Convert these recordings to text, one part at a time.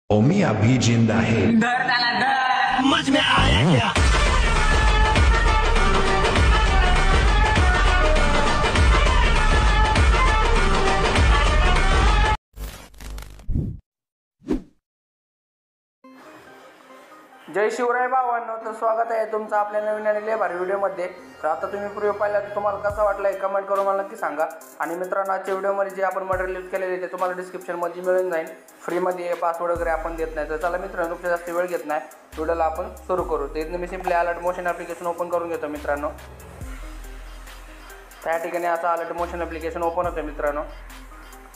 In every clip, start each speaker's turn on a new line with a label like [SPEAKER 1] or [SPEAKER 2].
[SPEAKER 1] ओ मी अभी जिंदा है।
[SPEAKER 2] डर डाला डर समझ में आया क्या?
[SPEAKER 3] जय शिवराय भावांनो, तर स्वागत आहे तुमचं आपल्या नवीन आणि लय भारी व्हिडिओमध्ये। तर आता तुम्ही प्रिव्ह्यू पाहिला तर तुम्हाला कसा वाटला कमेंट करून मला नक्की सांगा। आणि मित्रांनो, आजच्या व्हिडिओमध्ये जे आपण मटेरियल यूज केलेले ते तुम्हाला डिस्क्रिप्शनमध्ये मिळून जाईल फ्रीमध्ये। पासवर्ड वगैरे आपण देत नाही। तर चला मित्रांनो, तुमच्या जास्त वेळ घेत नाही, व्हिडिओला आपण सुरू करू। तर इथनं मी simply alert motion application open करून घेतो मित्रांनो। त्या ठिकाणी असं अलर्ट मोशन ॲप्लिकेशन ओपन होतं मित्रांनो।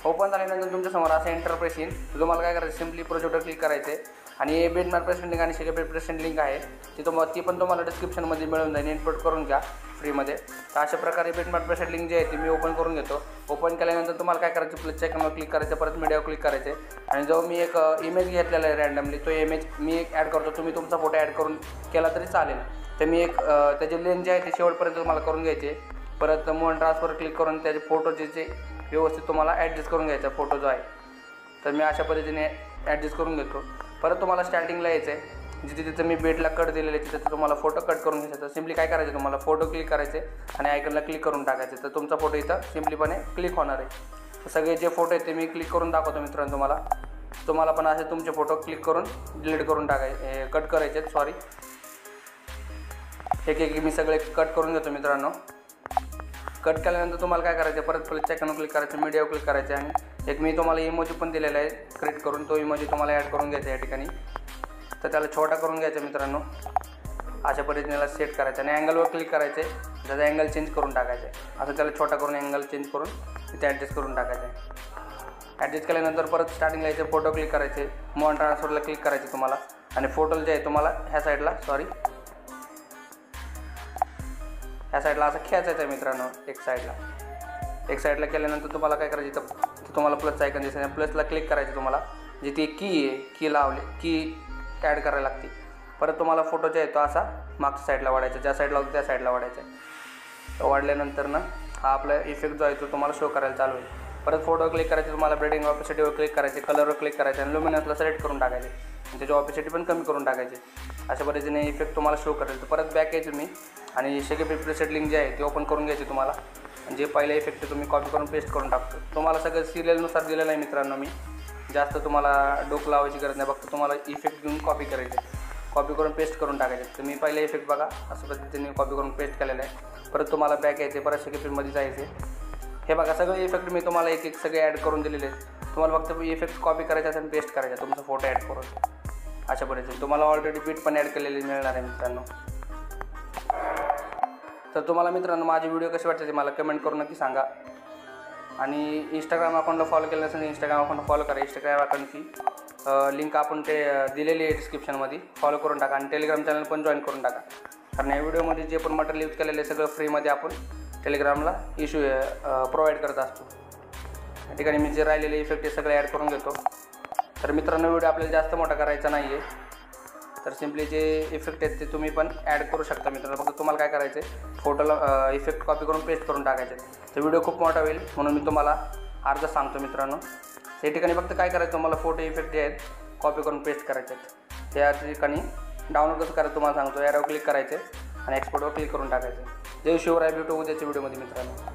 [SPEAKER 3] ओपन झाल्यानंतर तुमच्यासमोर असं इंटरफेस येईल। तुम्हाला काय करायचं, सिम्पली प्रोजेक्टवर क्लिक करायचे आणि बिटमॅप प्रेसेंट लिंक आणि सेक्रेटरी प्रेसेंट लिंक आहे ती पण तुम्हाला डिस्क्रिप्शनमध्ये मिळून जाईल। इनपुट करून घ्या फ्रीमध्ये। तर अशा प्रकारे बिटमॅप प्रेसेंट लिंक जी आहे ती मी ओपन करून घेतो। ओपन केल्यानंतर तुम्हाला काय करायचं, प्लस आयकॉनवर क्लिक करायचं, परत मीडियावर क्लिक करायचे आणि जो मी एक इमेज घेतलेला आहे रँडमली, तो इमेज मी एक ॲड करतो। तुम्ही तुमचा फोटो ॲड करून केला तरी चालेल। तर मी एक त्याची लेंथ जी आहे ती शेवटपर्यंत तुम्हाला करून घ्यायची। परत मोशन ट्रान्सफर क्लिक करून त्याचे फोटोचे जे व्यवस्थित तुम्हाला ॲडजस्ट करून घ्यायचा फोटो जो आहे। तर मी अशा पद्धतीने ॲडजस्ट करून घेतो। परत तुम्हाला स्टार्टिंगला यायचं आहे, जिथे तिथं मी बेटला कट दिलेले तिथे तुम्हाला फोटो कट करून घ्यायचा। तर सिम्पली काय करायचं, तुम्हाला फोटो क्लिक करायचे आणि आयकनला क्लिक करून टाकायचे। तर तुमचा फोटो इथं सिम्पलीपणे क्लिक होणार आहे। तर सगळे जे फोटो आहेत ते मी क्लिक करून दाखवतो मित्रांनो तुम्हाला पण असे तुमचे फोटो क्लिक करून डिलीट करून टाकायचे, कट करायचे सॉरी। एक मी सगळे कट करून घेतो मित्रांनो। कट केल्यानंतर तुम्हाला काय करायचं, परत प्लस आयकॉनवर क्लिक करायचं, मीडियावर क्लिक करायचं आणि एक मी तुम्हाला इमोजी पण दिलेला आहे क्रिएट करून, तो इमोजी तुम्हाला ॲड करून घ्यायचा या ठिकाणी। तर त्याला छोटा करून घ्यायचा मित्रांनो, अशा पद्धतीने सेट करायचं आणि अँगलवर क्लिक करायचे, त्याचा अँगल चेंज करून टाकायचं आहे। असं त्याला छोटा करून अँगल चेंज करून तिथे ॲडजस्ट करून टाकायचं आहे। ॲडजस्ट केल्यानंतर परत स्टार्टिंगला यायचे, फोटो क्लिक करायचे, मोशन ट्रान्सफरला क्लिक करायचे तुम्हाला आणि फोटोला जे आहे तुम्हाला ह्या साईडला असं खेचायचं आहे मित्रांनो। एक साईडला केल्यानंतर तुम्हाला काय करायचं, तर तुम्हाला प्लस आयकॉन दिसेल, प्लसला क्लिक करायचं। तुम्हाला जिथे की आहे की ॲड करायला लागते। परत तुम्हाला फोटो जे आहे तो असा मागच्या साईडला वाढायचा, ज्या साईडला होतो त्या साईडला वाढायचा आहे। तो वाढल्यानंतर ना हा आपला इफेक्ट जो आहे तो तुम्हाला शो करायला चालू होईल। परत फोटो क्लिक करायचे, तुम्हाला ब्रेडिंग ऑपेसिटीवर क्लिक करायचे, कलरवर क्लिक करायचे आणि लुमिनसला सिलेक्ट करून टाकायचे आणि त्याची ऑपेसिटी पण कमी करून टाकायची। अशा पद्धतीने इफेक्ट तुम्हाला शो करेल। तर परत बॅक यायचं मी आणि सेक्रेटरी प्रेसेंट लिंक जे आहे ते ओपन करून घ्यायचे तुम्हाला। जे पहिला इफेक्ट तुम्ही कॉपी करून पेस्ट करून टाकतो। तुम्हाला सगळं सिरियलनुसार दिलेलं आहे मित्रांनो। मी जास्त तुम्हाला डोकं लावायची गरज नाही, फक्त तुम्हाला इफेक्ट घेऊन कॉपी करायचे, कॉपी करून पेस्ट करून टाकायचे। तर मी पहिला इफेक्ट बघा अशा पद्धतीने कॉपी करून पेस्ट केलेलं आहे। परत तुम्हाला बॅक यायचे, परत सेक्रेटरीमध्ये जायचे। हे बघा सगळे इफेक्ट मी तुम्हाला एक सगळे ॲड करून दिलेले आहेत। तुम्हाला फक्त इफेक्ट कॉपी करायचा आणि पेस्ट करायचा तुमचा फोटो ॲड करून। अशा पद्धतीने तुम्हाला ऑलरेडी बीट पण ॲड केलेली मिळणार आहे मित्रांनो। तर तुम्हाला मित्रांनो माझे व्हिडिओ कसे वाटते ते मला कमेंट करून नक्की सांगा। आणि इंस्टाग्राम अकाउंटला फॉलो केलं नसेल इंस्टाग्राम अकाउंटला फॉलो करा। इंस्टाग्राम अकाउंटची लिंक आपण ते दिलेली आहे डिस्क्रिप्शनमध्ये, फॉलो करून टाका आणि टेलिग्राम चॅनल पण जॉईन करून टाका। कारण या व्हिडिओमध्ये जे पण मटेरियल यूज केलेलं आहे सगळं फ्रीमध्ये आपण टेलिग्रामला प्रोव्हाइड करत असतो। या ठिकाणी मी जे राहिलेले इफेक्ट हे सगळे ॲड करून घेतो। तर मित्रांनो, व्हिडिओ आपल्याला जास्त मोठा करायचा नाही आहे। तर सिम्पली जे इफेक्ट आहेत ते तुम्ही पण ॲड करू शकता मित्रांनो। फक्त तुम्हाला काय करायचं आहे, फोटोला इफेक्ट कॉपी करून पेस्ट करून टाकायचे। तर व्हिडिओ खूप मोठा होईल म्हणून मी तुम्हाला अर्धा सांगतो मित्रांनो। त्या ठिकाणी फक्त काय करायचं, तुम्हाला फोटो इफेक्ट जे आहेत कॉपी करून पेस्ट करायचे आहेत। त्या ठिकाणी डाउनलोड कसं करायचं तुम्हाला सांगतो। ॲरोवर क्लिक करायचे आणि एक्सपोर्टवर क्लिक करून टाकायचं। जय शिवराय, भेटू उद्याच्या व्हिडिओमध्ये मित्रांनो।